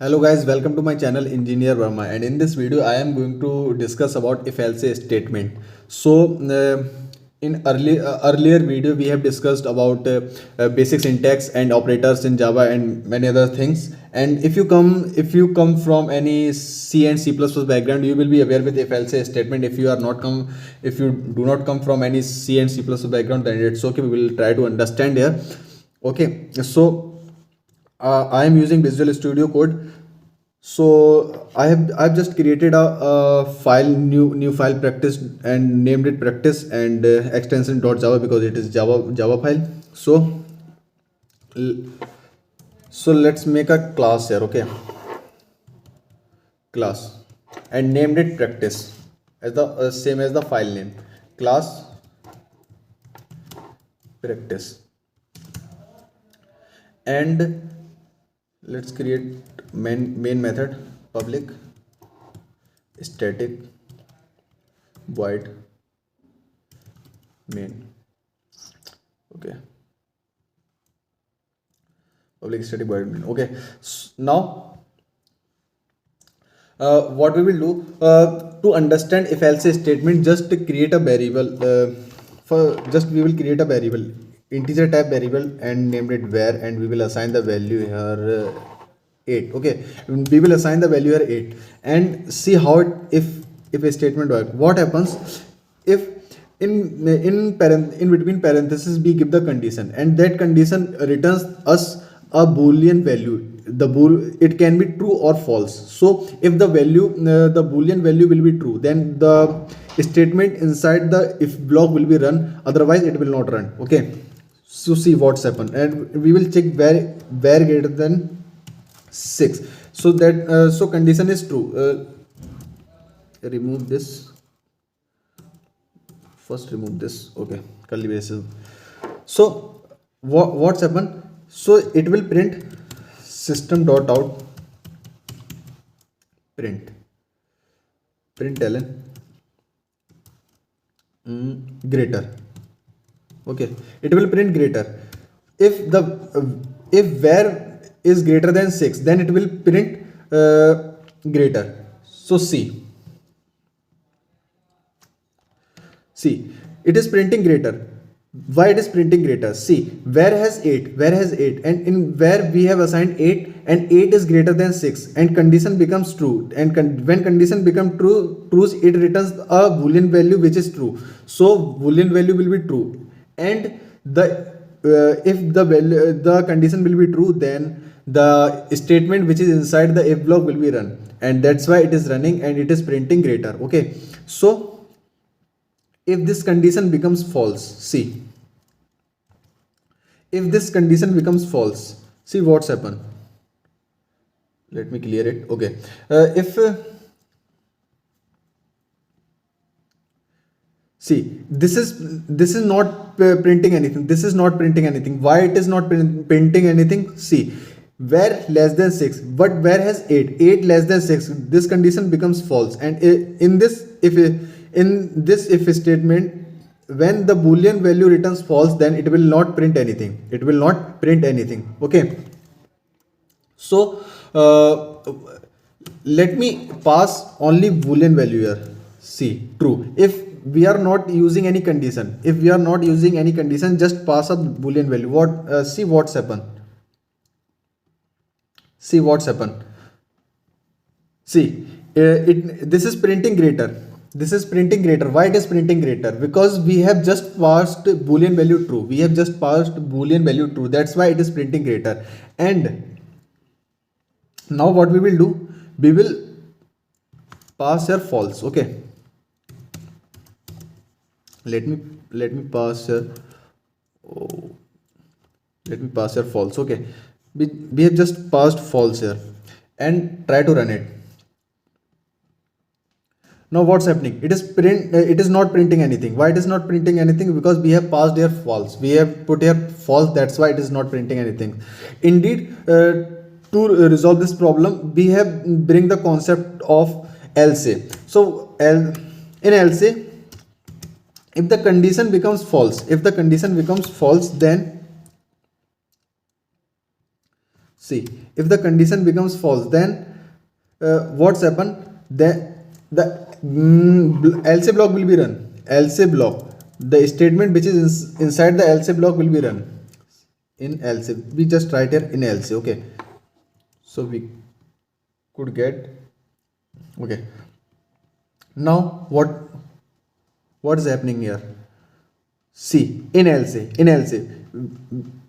Hello guys, welcome to my channel Engineer Verma, and in this video I am going to discuss about if else statement. So in earlier video we have discussed about basic syntax and operators in Java and many other things. And if you come from any C and C++ background, you will be aware with if else statement. If you do not come from any C and C++ background, then it's okay. We will try to understand here. Okay, so I am using Visual Studio Code. So I've just created a file, new file, practice, and named it practice and extension .java because it is Java file. L- so let's make a class here. Okay, class, and named it practice as the same as the file name, class practice. And let's create main method, public static void main. Okay, public static void main. Okay, now what we will do to understand if else statement, just create a variable. We will create a variable, integer type variable, and named it var, and we will assign the value here 8. Okay, we will assign the value here 8 and see how if a statement work. What happens if in between parentheses we give the condition, and that condition returns us a boolean value. It can be true or false. So if the boolean value will be true, then the statement inside the if block will be run, otherwise it will not run. Okay, so see what's happened, and we will check where greater than 6. So that so condition is true. Remove this first, remove this. Okay, curly braces. So what's happened? So it will print system dot out print println greater. Okay, it will print greater. If var is greater than 6, then it will print greater. So see, it is printing greater. Why it is printing greater? See, var has 8, and in var we have assigned 8, and 8 is greater than 6, and condition becomes true. And when condition becomes true, it returns a boolean value which is true. So boolean value will be true, and the if the condition will be true, then the statement which is inside the if block will be run, and that's why it is running and it is printing greater. Okay, so if this condition becomes false, if this condition becomes false, see what's happened. Let me clear it. Okay, if see, this is not printing anything. This is not printing anything. Why it is not printing anything? See, var less than 6, but var has 8 less than 6, this condition becomes false. And in this if statement, when the boolean value returns false, then it will not print anything. Okay, so let me pass only boolean value here. See, true. If we are not using any condition, just pass a boolean value. See what's happened. See, this is printing greater. Why it is printing greater? Because we have just passed boolean value true. That's why it is printing greater. And now what we will do, we will pass here false. Okay, let me pass here. Oh, let me pass here false. Okay, we have just passed false here, and try to run it. Now what's happening? It is not printing anything. Why it is not printing anything? Because we have passed here false. We have put here false. That's why it is not printing anything. Indeed, to resolve this problem, we have bring the concept of else. So in else, if the condition becomes false, then See, if the condition becomes false, then what's happen, then the else block will be run. Else block, the statement which is inside the else block will be run in else. We just write here in else. Okay, so we could get, okay, now what is happening here? See, in else,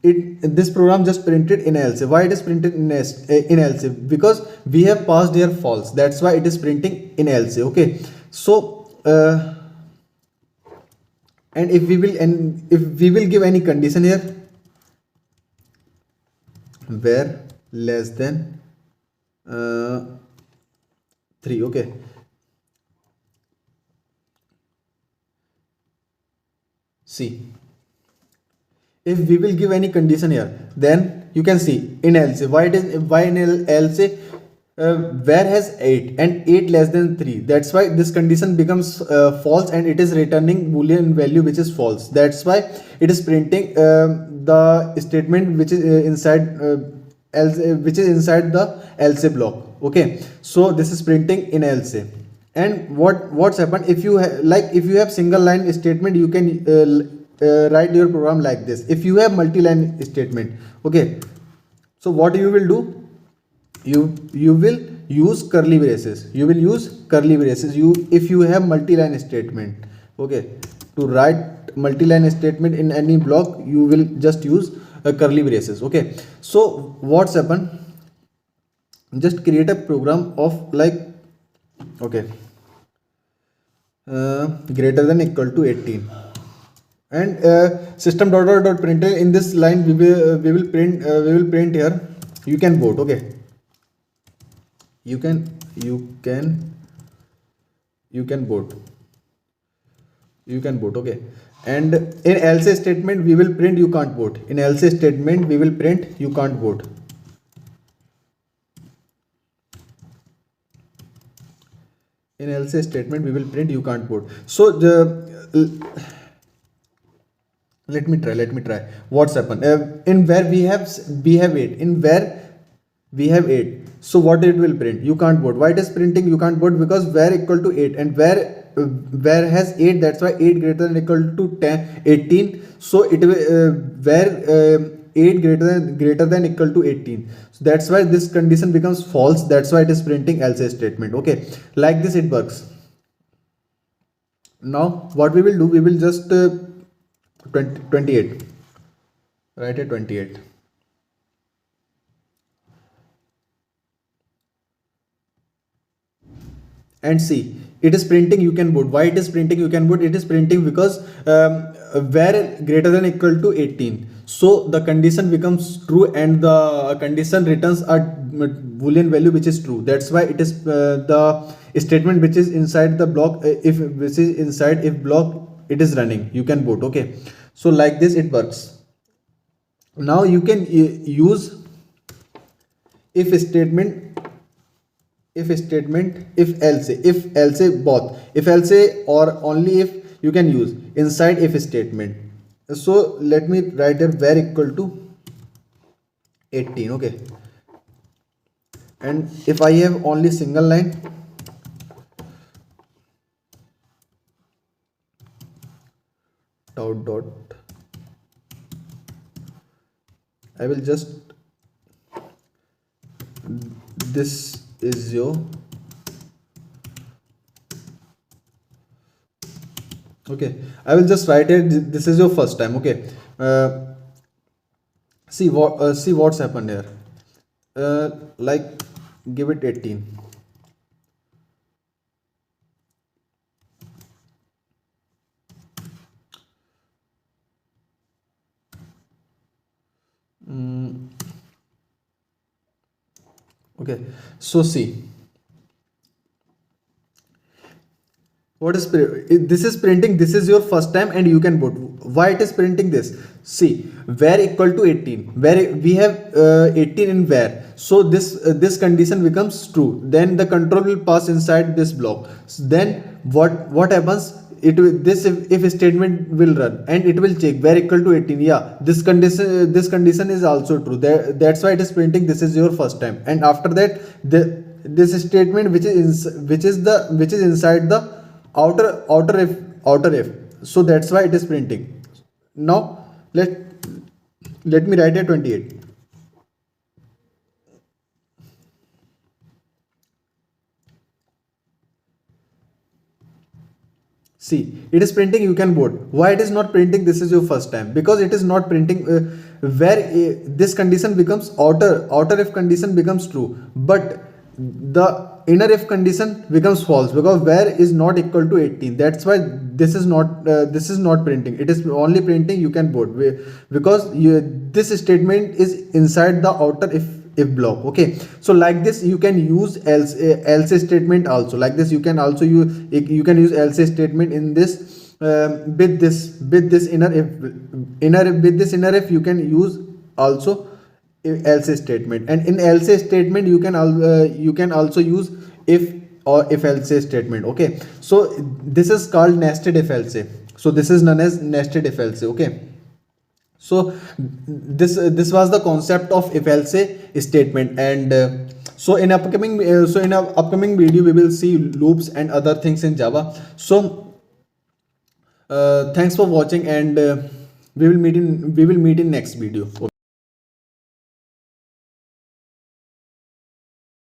this program just printed in else. Why it is printed in else? Because we have passed here false, that's why it is printing in else. Okay, so and if we will give any condition here, where less than 3. Okay, see, if we will give any condition here, then you can see in else, why in else, where has 8 and 8 less than 3, that's why this condition becomes false, and it is returning boolean value which is false. That's why it is printing the statement which is inside else, which is inside the else block. Okay, so this is printing in else. And what's happened, if you if you have single line statement, you can write your program like this. If you have multi-line statement, okay, so what you will do, you will use curly braces. If you have multi-line statement, okay, to write multi-line statement in any block, you will just use curly braces. Okay, so what's happened, just create a program of okay, greater than equal to 18, and system.out.println, in this line we will print here, you can vote. Okay, you can vote. Okay, and in else statement we will print you can't vote. In else statement we will print you can't vote. In else statement we will print you can't vote. So let me try what's happened. In where we have 8, in where we have 8, so what it will print, you can't vote. Why it is printing you can't vote? Because where equal to 8, and where has 8, that's why 8 greater than equal to 18, so it will where 8 greater than equal to 18, so that's why this condition becomes false. That's why it is printing else statement. Okay, like this it works. Now what we will do, we will just 28, write a 28, and see, it is printing you can vote. Why it is printing you can vote? It is printing because where greater than equal to 18, so the condition becomes true, and the condition returns a boolean value which is true. That's why it is the statement which is inside the block, if block it is running, you can vote. Okay, so like this it works. Now you can use if statement, if else both, if else or only if, you can use inside if statement. So let me write here where equal to 18. Okay, and if I have only single line, dot I will just, this is your, okay, I will just write it, this is your first time. Okay, see what's happened here, give it 18. Okay, so see, what is this is printing, this is your first time and you can vote. Why it is printing this? See, where equal to 18, where we have 18 in where, so this condition becomes true, then the control will pass inside this block. Then what happens, if statement will run and it will check where equal to 18. Yeah, this condition is also true. That's why it is printing this is your first time. And after that, this statement which is inside the outer if, so that's why it is printing. Now let me write a 28. See, it is printing, you can board. Why it is not printing this is your first time? Because it is not printing where this condition becomes outer if condition becomes true, but the inner if condition becomes false, because where is not equal to 18. That's why this is not printing. It is only printing you can board, because this statement is inside the outer if block. Okay, so like this you can use else statement also. Like this you can also use else statement in this, with this inner if you can use also else statement. And in else statement you can also use if or if else statement. Okay, so this is called nested if else. So this is known as nested if else. Okay, so this was the concept of if else statement. And so in upcoming video we will see loops and other things in Java. So thanks for watching, and we will meet in next video.